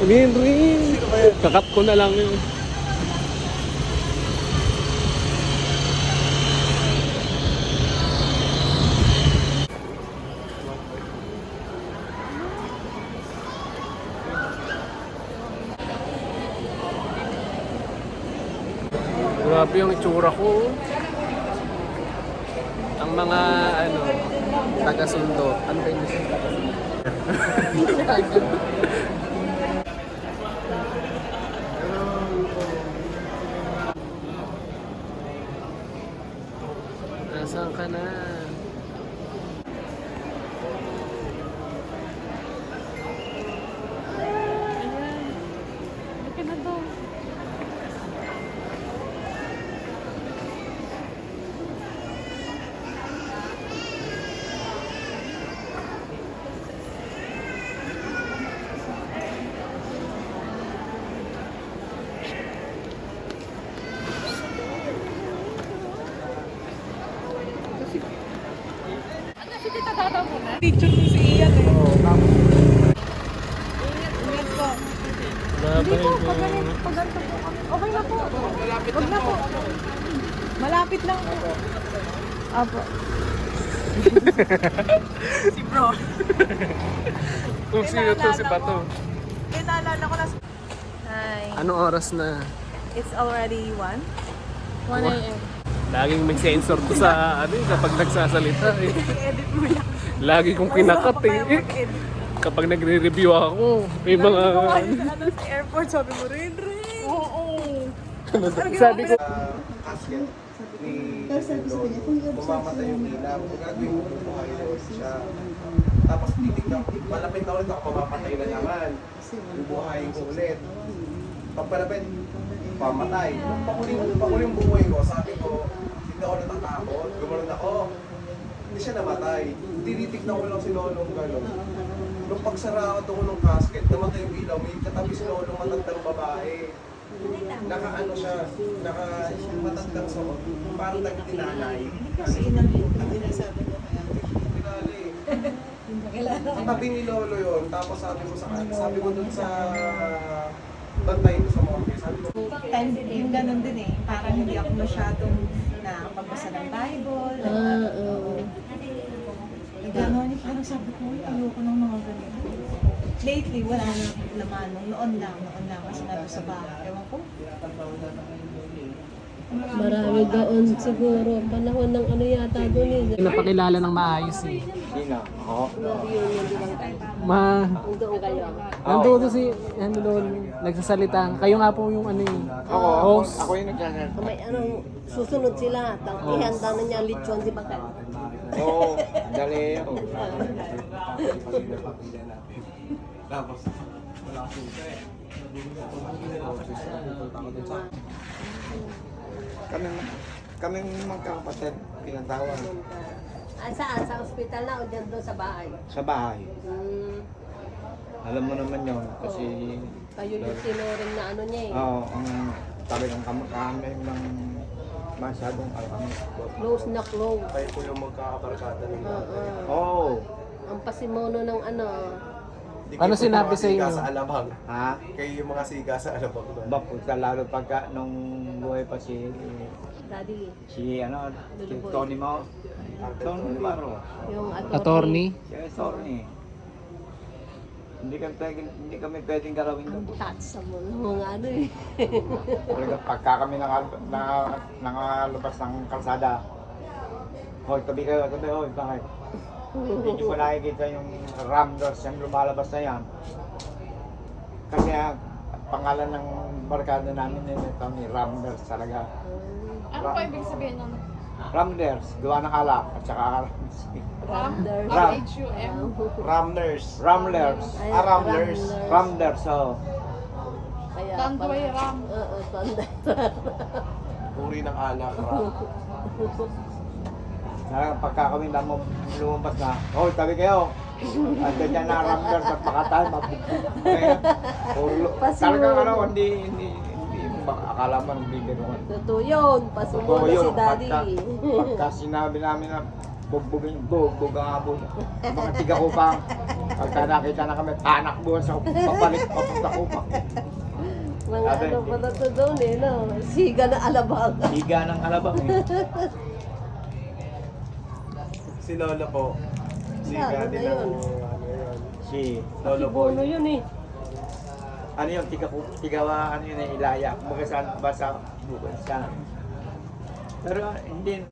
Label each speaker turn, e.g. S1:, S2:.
S1: Henry! Kakat ko na lang yun. Grabe yung itsura ko. Ang mga taga-sundo. Ano ba yung taga-sundo? Nasaan ka na?
S2: Picture mo si Ian eh.
S1: Oo, tapos.
S2: Ingat po.
S1: Hindi po,
S2: Paganto po kami. Okay na po. Huwag na po. Malapit lang po. Apo. Si bro.
S1: Kung sino to si Bato.
S2: Naalala ko na. Hi.
S1: Anong oras na?
S2: It's already 1? 1 a.m.
S1: Laging may sensor to sa kapag nagsasalita eh.
S2: I-edit mo lang.
S1: Lagi kong kinakat eh. Kapag nagre-review ako, may mga...
S2: Sa airport, sabi mo rin. Oo.
S1: Sabi ko...
S3: Casket ni Lord, bumamatay yung ilaw, gagawin mo po kayo siya. Tapos titignan, malapit na ulit ako, mamamatay na naman. Bubuhayin ko ulit. Pagpalapit, pamatay. Nung pakuling buhay ko, sabi ko, hindi ako natatakot, gumanon ako. Hindi siya namatay. Tinitignan ko lang si Lolong gano'n. Nung pagsara ako ng casket, namatay yung ilaw, may katabi si Lolong matandang babae. Naka-ano siya, naka-matandang suot, parang nagtinalay.
S2: Kasi ang sinasabi ko kaya.
S3: Tinalay. Katabi ni Lolo yun, tapos sabi ko dun sa bantay ko sa monte, sabi ko,
S2: Time yung ganun din eh. Parang hindi ako masyadong pagbasa ng Bible. Gano'n yung parang sabi ko, ayoko ng mga ganito. Lately, wala na naman. Noon lang kasi nandun sa bahay. Ewan ko.
S4: Marami doon siguro. Panahon ng ano yata doon eh.
S1: Napakilala ng maayos eh.
S3: Sino? Ako?
S4: Reunion din lang tayo. Doon kayo.
S1: Nandito si, nagsasalita. Kayo nga po yung host.
S3: Ako yung nagsasalita.
S4: May anong susunod sila. Ihanda na niya lechon di ba ka?
S3: Oo, dali ako. Tapos, wala akong kami magkakapatid, pinatawag.
S4: Saan? Sa ospital na o dyan doon sa bahay?
S3: Sa bahay. Alam mo naman yun, kasi...
S4: Kayo yung tinuring na ano niya eh.
S3: Oo, ang talagang kami ng masyadong alkami.
S4: Close na close.
S3: Kayo po yung magkakabarkada nila.
S4: Oo.
S3: Oo.
S4: Ang pasimono ng ano.
S1: Ano sinabi sa inyo?
S3: Sa Alabang. Ha? Kayo yung mga siga sa Alabang. Bakit lalo pagka nung buhay pa si
S4: Daddy.
S3: si Tony mo. Tony Maro.
S4: Yung
S1: Attorney?
S3: Si Tony. Hindi kami pwedeng galawin
S4: Ang
S3: doon.
S4: touch sa mga ano eh.
S3: Talaga pagka kami nakalabas ng kalsada. Hoy, tabi kayo, hoy, bakit? Hindi ko nakikita yung Ramders yung lumalabas na yan. Kasi pangalan ng barkada namin ito ni Ramders talaga.
S5: Ano po ibig sabihin ng
S3: Ramders, gawa ng alak at saka
S4: Ramders.
S5: R-H-U-M?
S3: Ramders. Ramders. Ramders. Ramders, oh.
S4: Kaya
S5: Tanduay Ram.
S4: Oo, Tanduay.
S3: Uri ng alak, Ram. Pagka kami lumabas na, oh, tabi kayo. At dyan na Ramders at pakatay, talagang hindi akala mo ng bibiruan.
S4: Totoo yun. Pasumuno si Daddy.
S3: Pagka sinabi namin na bugbog ang abo, mga tiga ko pa.
S6: Pagka nakita na kami, tanak buwan sa papalit, papunta ko pa.
S4: Mga
S6: Sabi,
S4: ano pala to doon eh, no? Siga na alabang.
S6: Higa ng alabang eh.
S3: Si Lolo po. Siga
S4: Ano
S3: din
S4: na
S3: ang
S4: yun?
S3: ano yun.
S6: Si
S4: Lolo
S6: Lolo Boy.
S4: yun eh.
S6: Ano yun, tigawa, ano yun, ilaya. Kumbaga saan ba sa bukan sa. Pero hindi,